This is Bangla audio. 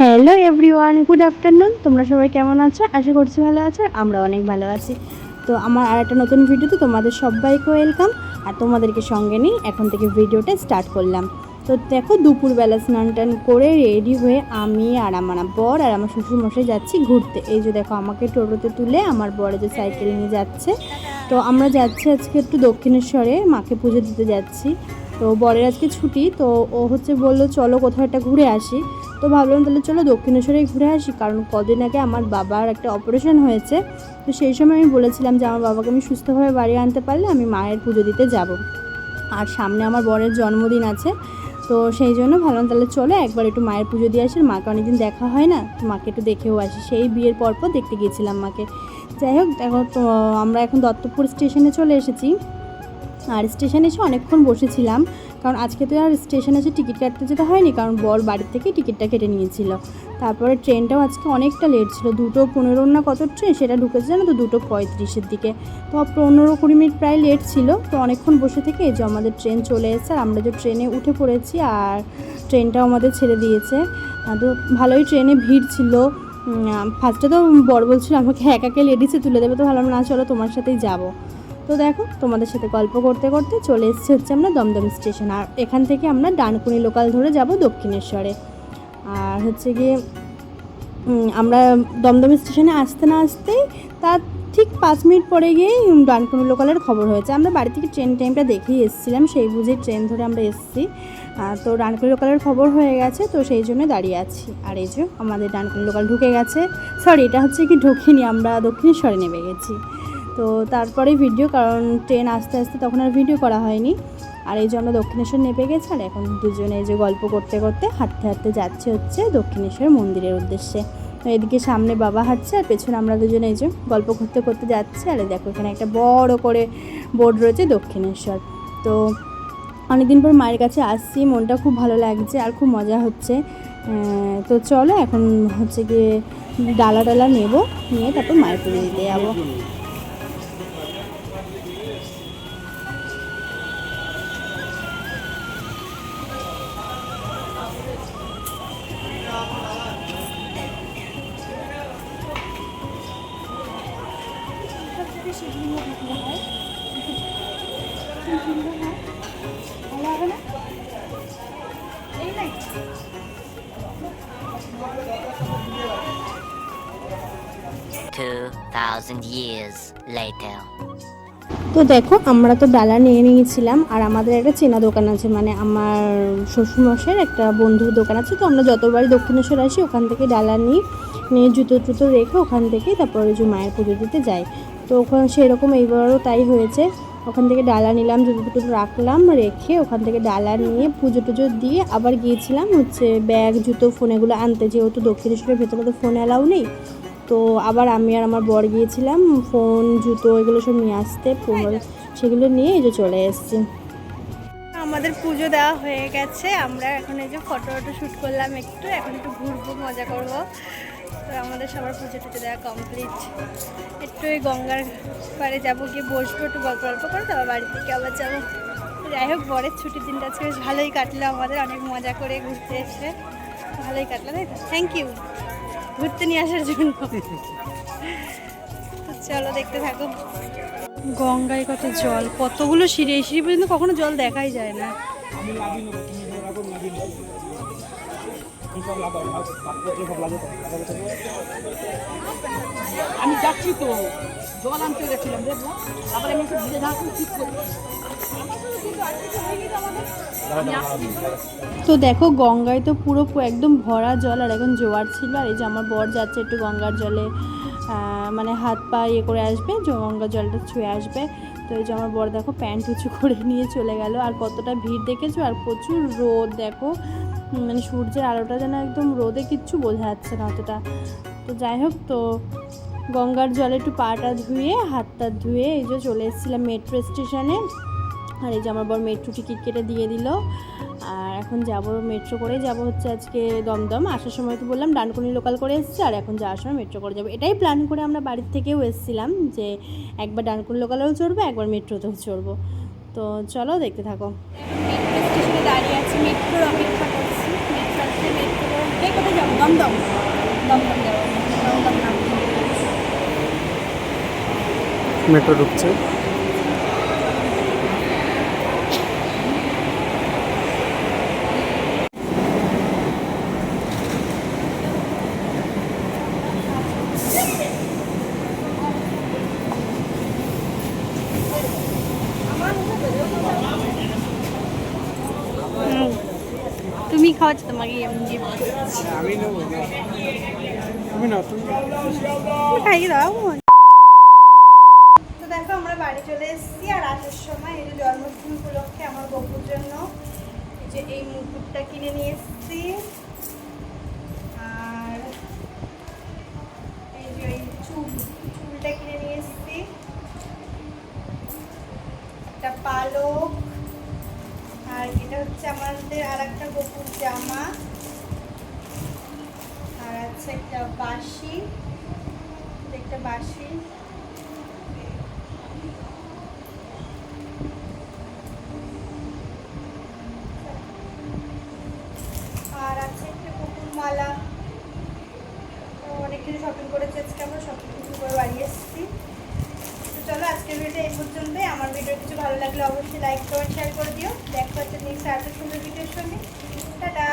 Hello everyone, good afternoon. তোমরা সবাই কেমন আছো? আশা করছি ভালো আছো। আমরা অনেক ভালো আছি। তো আমার আর একটা নতুন ভিডিওতে তোমাদের সবাইকে ওয়েলকাম। আর তোমাদেরকে সঙ্গে নিয়ে এখন থেকে ভিডিওটা স্টার্ট করলাম। তো দেখো, দুপুরবেলা স্নান টান করে রেডি হয়ে আমি আর আমার বর আর আমার শ্বশুরমশাই যাচ্ছি ঘুরতে। এই যে দেখো, আমাকে টোটোতে তুলে আমার বরে যে সাইকেল নিয়ে যাচ্ছে। তো আমরা যাচ্ছি আজকে একটু দক্ষিণেশ্বরে, মাকে পুজো দিতে যাচ্ছি। তো বরের আজকে ছুটি, তো ও বললো চলো কোথাও একটা ঘুরে আসি। তো ভাবলাম তাহলে চলো দক্ষিণেশ্বরে ঘুরে আসি, কারণ কদিন আগে আমার বাবার একটা অপারেশন হয়েছে। তো সেই সময় আমি বলেছিলাম যে আমার বাবাকে আমি সুস্থভাবে বাড়ি আনতে পারলে আমি মায়ের পুজো দিতে যাব। আর সামনে আমার বরের জন্মদিন আছে, তো সেই জন্য ভাবলাম তাহলে চলো একবার একটু মায়ের পুজো দিয়ে আসি। মাকে অনেকদিন দেখা হয় না, তো মাকে একটু দেখেও আসি। সেই বিয়ের পরপর দেখতে গিয়েছিলাম মাকে। যাই হোক, দেখো তো আমরা এখন দত্তপুর স্টেশনে চলে এসেছি। আর স্টেশনে এসে অনেকক্ষণ বসেছিলাম, কারণ আজকে তো আর স্টেশনে এসে টিকিট কাটতে যেতে হয়নি, কারণ বর বাড়ির থেকেই টিকিটটা কেটে নিয়েছিল। তারপরে ট্রেনটাও আজকে অনেকটা লেট ছিল, 2:15 না কত ট্রেন সেটা ঢুকেছে জানো তো 2:35-এর দিকে। তো 15-20 মিনিট প্রায় লেট ছিল। তো অনেকক্ষণ বসে থেকে এই যে আমাদের ট্রেন চলে এসেছে, আর আমরা যে ট্রেনে উঠে পড়েছি, আর ট্রেনটাও আমাদের ছেড়ে দিয়েছে। তো ভালোই ট্রেনে ভিড় ছিল। ফার্স্টে তো বর বলছিল আমাকে একাকে লেডিসে তুলে দেবে, তো ভাবলাম না চলো তোমার সাথেই যাবো। তো দেখো, তোমাদের সাথে গল্প করতে করতে চলে এসেছি হচ্ছে আমরা দমদম স্টেশন। আর এখান থেকে আমরা ডানকুনি লোকাল ধরে যাব দক্ষিণেশ্বরে। আর হচ্ছে গিয়ে আমরা দমদম স্টেশনে আসতে না আসতেই তার ঠিক 5 মিনিট পরে গিয়েই ডানকুনি লোকালের খবর হয়েছে। আমরা বাড়ি থেকে ট্রেন টাইমটা দেখেই এসেছিলাম, সেই বুঝে ট্রেন ধরে আমরা এসেছি। তো ডানকুনি লোকালের খবর হয়ে গেছে, তো সেই জন্য দাঁড়িয়ে আছি। আর এই যে আমাদের ডানকুনি লোকাল ঢুকে গেছে। সরি, এটা হচ্ছে কি ঢুকিনি, আমরা দক্ষিণেশ্বরে নেমে গেছি। তো তারপরে ভিডিও, কারণ ট্রেন আস্তে আস্তে তখন আর ভিডিও করা হয়নি। আর এই যে আমরা দক্ষিণেশ্বর নেমে গেছি, আর এখন দুজনে এই যে গল্প করতে করতে হাঁটতে হাঁটতে যাচ্ছে হচ্ছে দক্ষিণেশ্বর মন্দিরের উদ্দেশ্যে। তো এদিকে সামনে বাবা হাঁটছে, আর পেছনে আমরা দুজনে এই যে গল্প করতে করতে যাচ্ছি। আর দেখো, এখানে একটা বড় করে বোর্ড রয়েছে দক্ষিণেশ্বর। তো অনেকদিন পর মায়ের কাছে আসছি, মনটা খুব ভালো লাগছে আর খুব মজা হচ্ছে। তো চলো এখন হচ্ছে গিয়ে ডালা নিয়ে তারপর মায়ের পুজো দিতে যাবো। শিবলিঙ্গ থাকলে হয়, শিবলিঙ্গ হয় ভালো হবে না? এই নাই 2000 years later. তো দেখো, আমরা তো ডালা নিয়ে নিয়েছিলাম। আর আমাদের একটা চেনা দোকান আছে, মানে আমার শ্বশুরমশাইয়ের একটা বন্ধুর দোকান আছে। তো আমরা যতবারই দক্ষিণেশ্বর আসি ওখান থেকে ডালা নিয়ে জুতো রেখে ওখান থেকেই তারপরে যে মায়ের পুজো দিতে যাই। তো ওখানে সেরকম এইবারও তাই হয়েছে। ওখান থেকে ডালা নিলাম, জুতো রাখলাম, রেখে ওখান থেকে ডালা নিয়ে পুজো টুজো দিয়ে আবার গিয়েছিলাম হচ্ছে ব্যাগ জুতো ফোন এগুলো আনতে, যেহেতু দক্ষিণেশ্বরের ভেতরে তো ফোন অ্যালাউ নেই। তো আবার আমি আর আমার বর গিয়েছিলাম ফোন জুতো এগুলো সব নিয়ে আসতে, সেগুলো নিয়ে এই যে চলে এসেছি। আমাদের পুজো দেওয়া হয়ে গেছে, আমরা এখন এই যে ফটো শ্যুট করলাম, এখন একটু ঘুরবো, মজা করব। তো আমাদের সবার পুজো টুজো দেওয়া কমপ্লিট। একটু এই গঙ্গার পাড়ে যাবো, গিয়ে বসবো, একটু গল্প করে তারপর বাড়ি থেকে আবার যাবো। যাই হোক, বরের ছুটির দিনটা আজকে বেশ ভালোই কাটলো আমাদের, অনেক মজা করে ঘুরতে এসে ভালোই কাটলো, তাই তো? থ্যাংক ইউ ঘুরতে নিয়ে আসার জন্য। চলো দেখতে থাকো। গঙ্গায় কত জল, কতগুলো সিঁড়ি, এই সিঁড়ি পর্যন্ত কখনো জল দেখাই যায় না। আমি যাচ্ছি তো জল আনতে গেছিলাম, দেখবো আবার আমি একটু ভিজে ঢাকুন ঠিক করি। তো দেখো, গঙ্গায় তো পুরো একদম ভরা জল, আর এখন জোয়ার ছিল। আর এই যে আমার বর যাচ্ছে একটু গঙ্গার জলে, মানে হাত পা করে আসবে, গঙ্গার জলটা ছুঁয়ে আসবে। তো এই যে আমার বর দেখো প্যান্ট উঁচু করে নিয়ে চলে গেল। আর কতটা ভিড় দেখেছো, আর প্রচুর রোদ দেখো, মানে সূর্যের আলোটা যেন একদম রোদে কিচ্ছু বোঝা যাচ্ছে না অতটা। তো যাই হোক, তো গঙ্গার জলে একটু পাটা ধুয়ে হাতটা ধুয়ে এই যে চলে এসেছিলাম মেট্রো স্টেশনে। আর এই যে আমার বর মেট্রো টিকিট কেটে দিয়ে দিল। আর এখন যাব মেট্রো করেই যাব হচ্ছে আজকে দমদম। আসার সময় তো বললাম ডানকুনি লোকাল করে এসেছি, আর এখন যাওয়ার সময় মেট্রো করে যাবো। এটাই প্ল্যান করে আমরা বাড়ির থেকেও এসেছিলাম, যে একবার ডানকুনি লোকালেও চড়বো, একবার মেট্রোতেও চড়বো। তো চলো দেখতে থাকো। মেট্রো স্টেশনে দাঁড়িয়ে আছি, মেট্রোর অপেক্ষা করছি। মেট্রো আসলে মেট্রো কোথায় যাবো? দমদম দমদম যাবো দমদম নাম মেট্রো ঢুকছে। তুমি খাওয়াচ্ছ তোমাকে আমি নেবো আমি না তুমি খাইয়ে দাও। তো দেখো আমরা বাড়ি চলে এসেছি আর আসার সময় এই যে জন্মদিন উপলক্ষে আমার বকুর জন্য এই যে এই মুকুটটা কিনে নিয়ে এসেছি আর এই যে এই চুলটা কিনে নিয়ে এসেছি, একটা পালক, আর এটা হচ্ছে আমাদের আর একটা বকুর জামা, আর আছে একটা বাঁশি, একটা বাঁশি, আর আছে একটা কুকুর মালা। তো অনেক কিছু শপিং করেছি আজকে, আমরা শপিং করে বাড়ি এসেছি। তো চলো আজকের ভিডিও এই পর্যন্তই। আমার ভিডিও কিছু ভালো লাগলে অবশ্যই লাইক কমেন্ট শেয়ার করে দিও। দেখা হচ্ছে নেক্সট আরেকটা সুন্দর ভিডিওর সঙ্গে। টাটা।